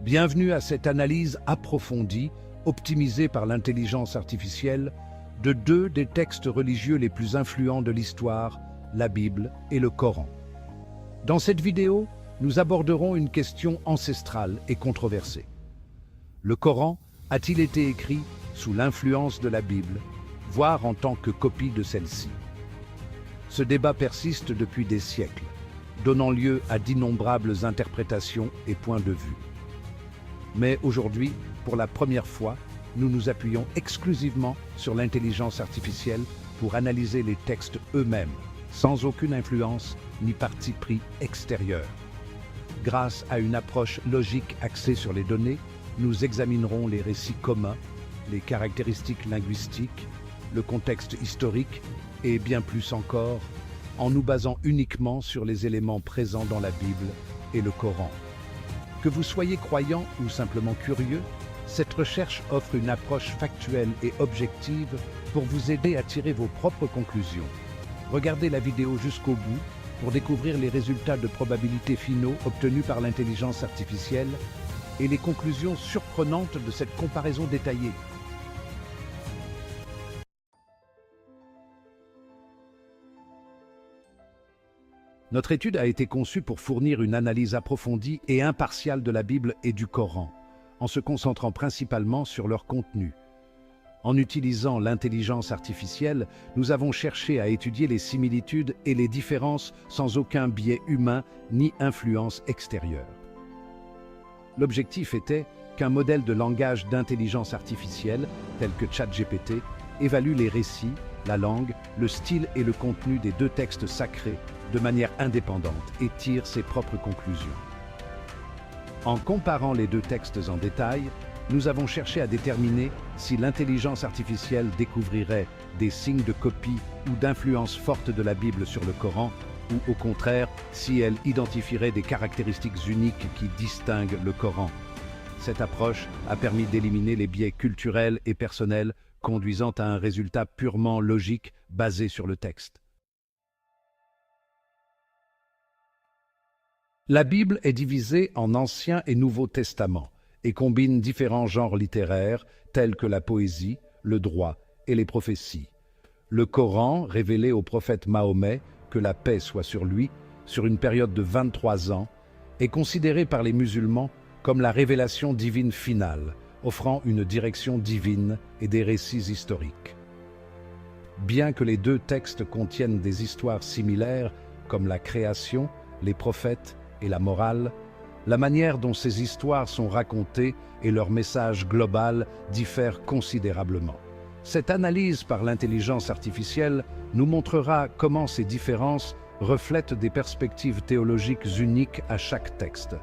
Bienvenue à cette analyse approfondie, optimisée par l'intelligence artificielle, de deux des textes religieux les plus influents de l'histoire, la Bible et le Coran. Dans cette vidéo, nous aborderons une question ancestrale et controversée. Le Coran a-t-il été écrit sous l'influence de la Bible, voire en tant que copie de celle-ci? Ce débat persiste depuis des siècles, donnant lieu à d'innombrables interprétations et points de vue. Mais aujourd'hui, pour la première fois, nous nous appuyons exclusivement sur l'intelligence artificielle pour analyser les textes eux-mêmes, sans aucune influence ni parti pris extérieur. Grâce à une approche logique axée sur les données, nous examinerons les récits communs, les caractéristiques linguistiques, le contexte historique et bien plus encore, en nous basant uniquement sur les éléments présents dans la Bible et le Coran. Que vous soyez croyant ou simplement curieux, cette recherche offre une approche factuelle et objective pour vous aider à tirer vos propres conclusions. Regardez la vidéo jusqu'au bout pour découvrir les résultats de probabilité finaux obtenus par l'intelligence artificielle et les conclusions surprenantes de cette comparaison détaillée. Notre étude a été conçue pour fournir une analyse approfondie et impartiale de la Bible et du Coran, en se concentrant principalement sur leur contenu. En utilisant l'intelligence artificielle, nous avons cherché à étudier les similitudes et les différences sans aucun biais humain ni influence extérieure. L'objectif était qu'un modèle de langage d'intelligence artificielle, tel que ChatGPT, évalue les récits, la langue, le style et le contenu des deux textes sacrés de manière indépendante et tire ses propres conclusions. En comparant les deux textes en détail, nous avons cherché à déterminer si l'intelligence artificielle découvrirait des signes de copie ou d'influence forte de la Bible sur le Coran, ou au contraire, si elle identifierait des caractéristiques uniques qui distinguent le Coran. Cette approche a permis d'éliminer les biais culturels et personnels, conduisant à un résultat purement logique basé sur le texte. La Bible est divisée en Ancien et Nouveau Testament et combine différents genres littéraires tels que la poésie, le droit et les prophéties. Le Coran, révélé au prophète Mahomet, que la paix soit sur lui, sur une période de 23 ans, est considéré par les musulmans comme la révélation divine finale, offrant une direction divine et des récits historiques. Bien que les deux textes contiennent des histoires similaires, comme la création, les prophètes et la morale, la manière dont ces histoires sont racontées et leur message global diffèrent considérablement. Cette analyse par l'intelligence artificielle nous montrera comment ces différences reflètent des perspectives théologiques uniques à chaque texte.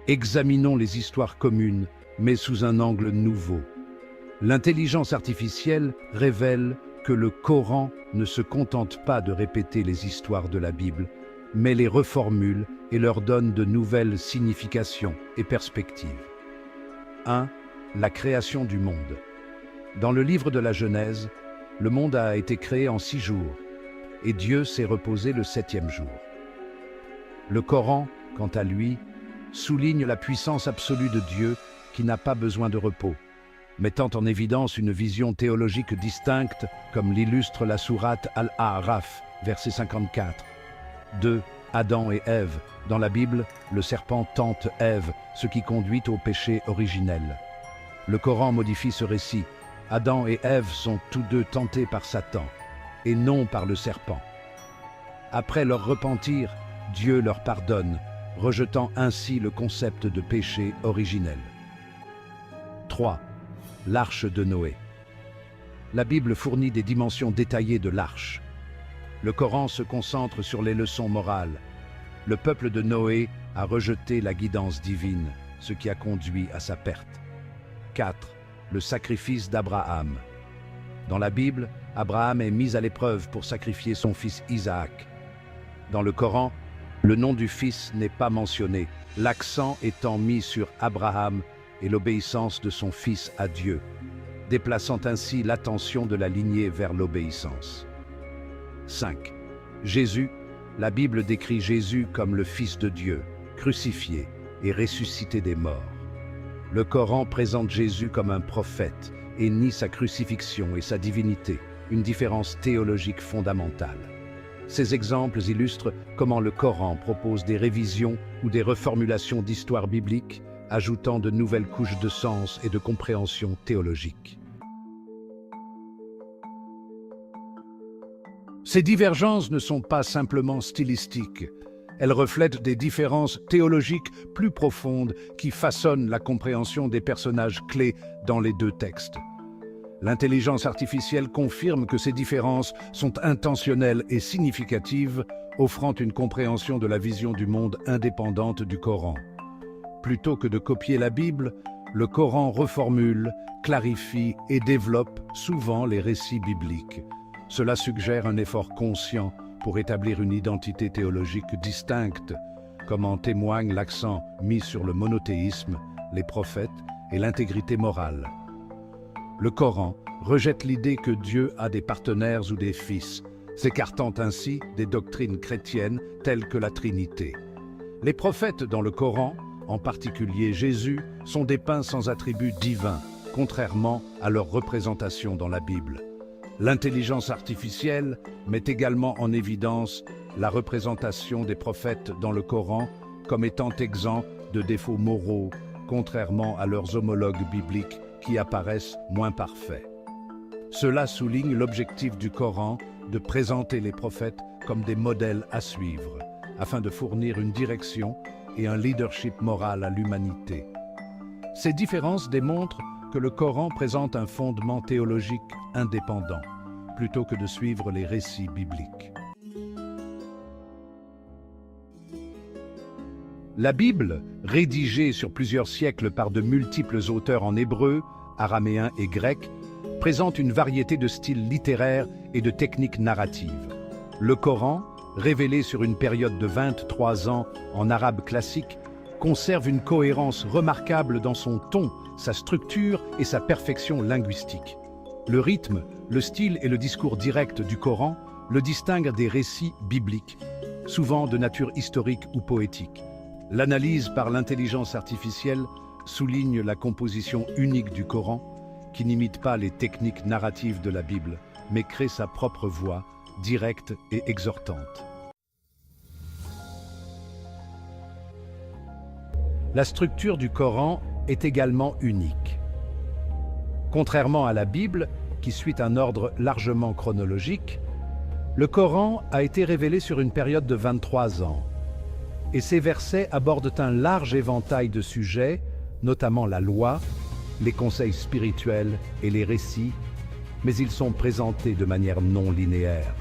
Examinons les histoires communes, mais sous un angle nouveau. L'intelligence artificielle révèle que le Coran ne se contente pas de répéter les histoires de la Bible, mais les reformule et leur donne de nouvelles significations et perspectives. 1. La création du monde. Dans le livre de la Genèse, le monde a été créé en 6 jours, et Dieu s'est reposé le 7e jour. Le Coran, quant à lui, souligne la puissance absolue de Dieu qui n'a pas besoin de repos, mettant en évidence une vision théologique distincte, comme l'illustre la sourate Al-A'raf, verset 54. 2. Adam et Ève. Dans la Bible, le serpent tente Ève, ce qui conduit au péché originel. Le Coran modifie ce récit. Adam et Ève sont tous deux tentés par Satan, et non par le serpent. Après leur repentir, Dieu leur pardonne, rejetant ainsi le concept de péché originel. 3. L'arche de Noé. La Bible fournit des dimensions détaillées de l'arche. Le Coran se concentre sur les leçons morales. Le peuple de Noé a rejeté la guidance divine, ce qui a conduit à sa perte. 4. Le sacrifice d'Abraham. Dans la Bible, Abraham est mis à l'épreuve pour sacrifier son fils Isaac. Dans le Coran, le nom du fils n'est pas mentionné, l'accent étant mis sur Abraham et l'obéissance de son fils à Dieu, déplaçant ainsi l'attention de la lignée vers l'obéissance. 5. Jésus, la Bible décrit Jésus comme le Fils de Dieu, crucifié et ressuscité des morts. Le Coran présente Jésus comme un prophète et nie sa crucifixion et sa divinité, une différence théologique fondamentale. Ces exemples illustrent comment le Coran propose des révisions ou des reformulations d'histoires bibliques, ajoutant de nouvelles couches de sens et de compréhension théologique. Ces divergences ne sont pas simplement stylistiques. Elles reflètent des différences théologiques plus profondes qui façonnent la compréhension des personnages clés dans les deux textes. L'intelligence artificielle confirme que ces différences sont intentionnelles et significatives, offrant une compréhension de la vision du monde indépendante du Coran. Plutôt que de copier la Bible, le Coran reformule, clarifie et développe souvent les récits bibliques. Cela suggère un effort conscient pour établir une identité théologique distincte, comme en témoigne l'accent mis sur le monothéisme, les prophètes et l'intégrité morale. Le Coran rejette l'idée que Dieu a des partenaires ou des fils, s'écartant ainsi des doctrines chrétiennes telles que la Trinité. Les prophètes dans le Coran, en particulier Jésus, sont dépeints sans attributs divins, contrairement à leur représentation dans la Bible. L'intelligence artificielle met également en évidence la représentation des prophètes dans le Coran comme étant exempts de défauts moraux, contrairement à leurs homologues bibliques qui apparaissent moins parfaits. Cela souligne l'objectif du Coran de présenter les prophètes comme des modèles à suivre, afin de fournir une direction et un leadership moral à l'humanité. Ces différences démontrent que le Coran présente un fondement théologique indépendant, plutôt que de suivre les récits bibliques. La Bible, rédigée sur plusieurs siècles par de multiples auteurs en hébreu, araméen et grec, présente une variété de styles littéraires et de techniques narratives. Le Coran, révélé sur une période de 23 ans en arabe classique, conserve une cohérence remarquable dans son ton, sa structure et sa perfection linguistique. Le rythme, le style et le discours direct du Coran le distinguent des récits bibliques, souvent de nature historique ou poétique. L'analyse par l'intelligence artificielle souligne la composition unique du Coran, qui n'imite pas les techniques narratives de la Bible, mais crée sa propre voix, directe et exhortante. La structure du Coran est également unique. Contrairement à la Bible, qui suit un ordre largement chronologique, le Coran a été révélé sur une période de 23 ans. Et ces versets abordent un large éventail de sujets, notamment la loi, les conseils spirituels et les récits, mais ils sont présentés de manière non linéaire.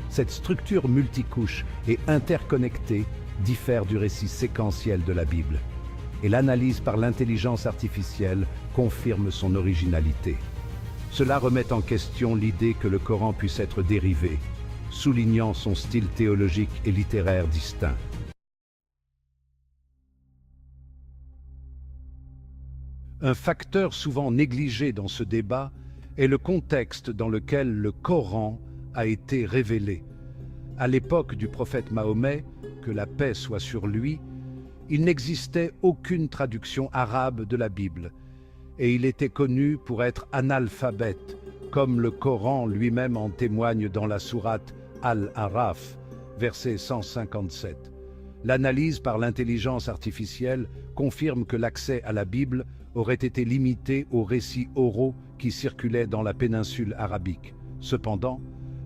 Cette structure multicouche et interconnectée diffère du récit séquentiel de la Bible, et l'analyse par l'intelligence artificielle confirme son originalité. Cela remet en question l'idée que le Coran puisse être dérivé, soulignant son style théologique et littéraire distinct. Un facteur souvent négligé dans ce débat est le contexte dans lequel le Coran a été révélé. À l'époque du prophète Mahomet, que la paix soit sur lui, il n'existait aucune traduction arabe de la Bible, et il était connu pour être analphabète, comme le Coran lui-même en témoigne dans la sourate Al-Araf, verset 157. L'analyse par l'intelligence artificielle confirme que l'accès à la Bible aurait été limité aux récits oraux qui circulaient dans la péninsule arabique. Cependant,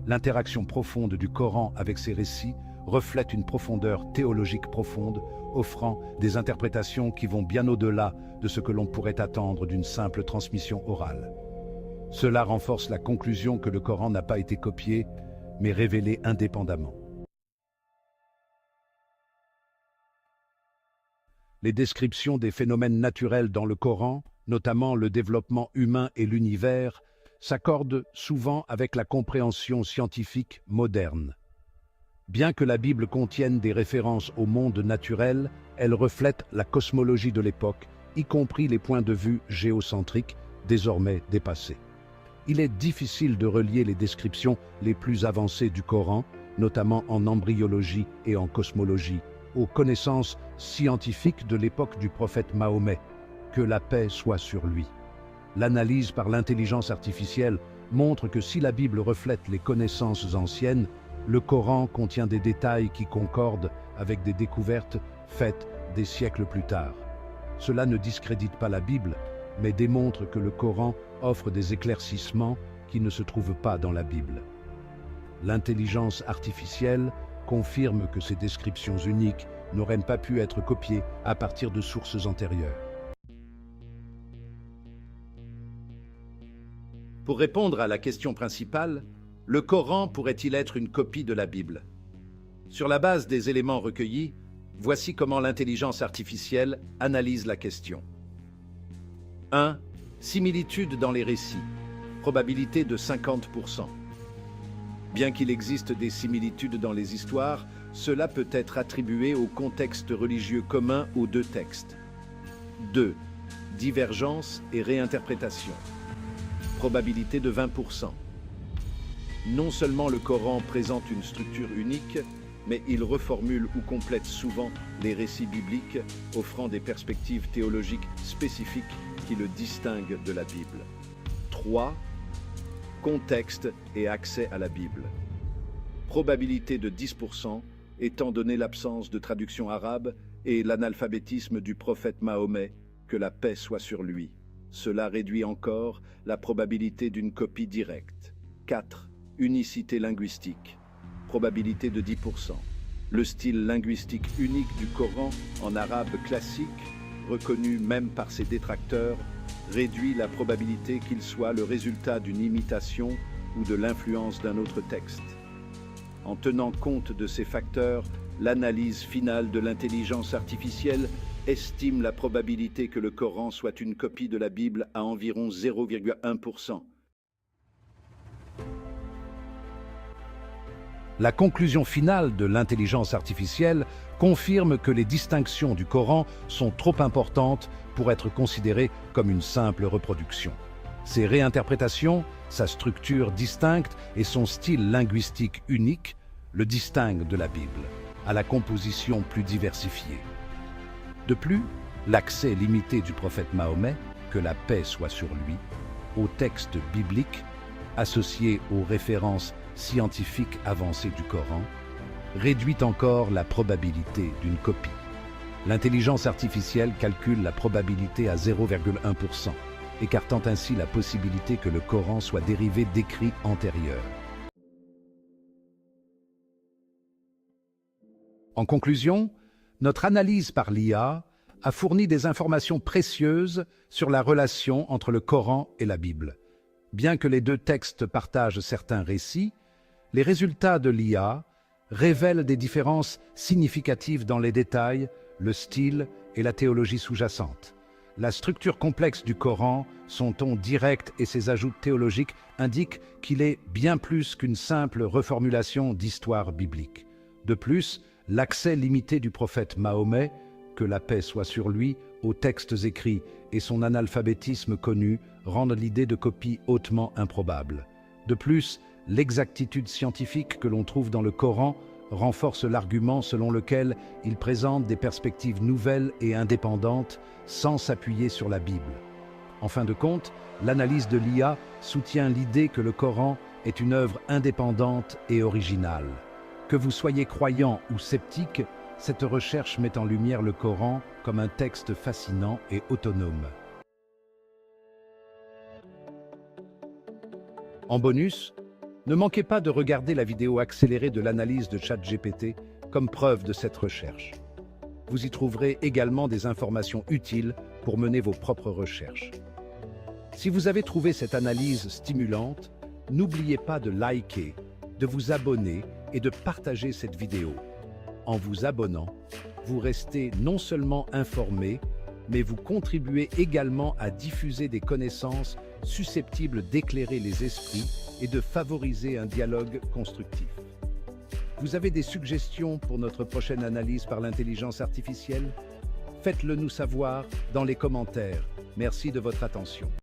l'interaction profonde du Coran avec ces récits reflète une profondeur théologique profonde, offrant des interprétations qui vont bien au-delà de ce que l'on pourrait attendre d'une simple transmission orale. Cela renforce la conclusion que le Coran n'a pas été copié, mais révélé indépendamment. Les descriptions des phénomènes naturels dans le Coran, notamment le développement humain et l'univers, s'accordent souvent avec la compréhension scientifique moderne. Bien que la Bible contienne des références au monde naturel, elle reflète la cosmologie de l'époque, y compris les points de vue géocentriques, désormais dépassés. Il est difficile de relier les descriptions les plus avancées du Coran, notamment en embryologie et en cosmologie, aux connaissances scientifiques de l'époque du prophète Mahomet, que la paix soit sur lui. L'analyse par l'intelligence artificielle montre que si la Bible reflète les connaissances anciennes, le Coran contient des détails qui concordent avec des découvertes faites des siècles plus tard. Cela ne discrédite pas la Bible, mais démontre que le Coran offre des éclaircissements qui ne se trouvent pas dans la Bible. L'intelligence artificielle confirme que ces descriptions uniques n'auraient pas pu être copiées à partir de sources antérieures. Pour répondre à la question principale, le Coran pourrait-il être une copie de la Bible? Sur la base des éléments recueillis, voici comment l'intelligence artificielle analyse la question. 1. Similitude dans les récits. Probabilité de 50%. Bien qu'il existe des similitudes dans les histoires, cela peut être attribué au contexte religieux commun aux deux textes. 2. Divergence et réinterprétation. Probabilité de 20%. Non seulement le Coran présente une structure unique, mais il reformule ou complète souvent les récits bibliques, offrant des perspectives théologiques spécifiques qui le distinguent de la Bible. 3. Contexte et accès à la Bible. Probabilité de 10%, étant donné l'absence de traduction arabe et l'analphabétisme du prophète Mahomet, que la paix soit sur lui. Cela réduit encore la probabilité d'une copie directe. 4. Unicité linguistique. Probabilité de 10%. Le style linguistique unique du Coran en arabe classique, reconnu même par ses détracteurs, réduit la probabilité qu'il soit le résultat d'une imitation ou de l'influence d'un autre texte. En tenant compte de ces facteurs, l'analyse finale de l'intelligence artificielle estime la probabilité que le Coran soit une copie de la Bible à environ 0,1%. La conclusion finale de l'intelligence artificielle confirme que les distinctions du Coran sont trop importantes pour être considérées comme une simple reproduction. Ses réinterprétations, sa structure distincte et son style linguistique unique le distinguent de la Bible, à la composition plus diversifiée. De plus, l'accès limité du prophète Mahomet, que la paix soit sur lui, aux textes bibliques, associés aux références scientifiques avancées du Coran, réduit encore la probabilité d'une copie. L'intelligence artificielle calcule la probabilité à 0,1%, écartant ainsi la possibilité que le Coran soit dérivé d'écrits antérieurs. En conclusion, notre analyse par l'IA a fourni des informations précieuses sur la relation entre le Coran et la Bible. Bien que les deux textes partagent certains récits, les résultats de l'IA révèlent des différences significatives dans les détails, le style et la théologie sous-jacente. La structure complexe du Coran, son ton direct et ses ajouts théologiques indiquent qu'il est bien plus qu'une simple reformulation d'histoire biblique. De plus, l'accès limité du prophète Mahomet, que la paix soit sur lui, aux textes écrits et son analphabétisme connu rendent l'idée de copie hautement improbable. De plus, l'exactitude scientifique que l'on trouve dans le Coran renforce l'argument selon lequel il présente des perspectives nouvelles et indépendantes sans s'appuyer sur la Bible. En fin de compte, l'analyse de l'IA soutient l'idée que le Coran est une œuvre indépendante et originale. Que vous soyez croyant ou sceptique, cette recherche met en lumière le Coran comme un texte fascinant et autonome. En bonus, ne manquez pas de regarder la vidéo accélérée de l'analyse de ChatGPT comme preuve de cette recherche. Vous y trouverez également des informations utiles pour mener vos propres recherches. Si vous avez trouvé cette analyse stimulante, n'oubliez pas de liker, de vous abonner et de partager cette vidéo. En vous abonnant, vous restez non seulement informé, mais vous contribuez également à diffuser des connaissances susceptibles d'éclairer les esprits et de favoriser un dialogue constructif. Vous avez des suggestions pour notre prochaine analyse par l'intelligence artificielle? Faites-le nous savoir dans les commentaires. Merci de votre attention.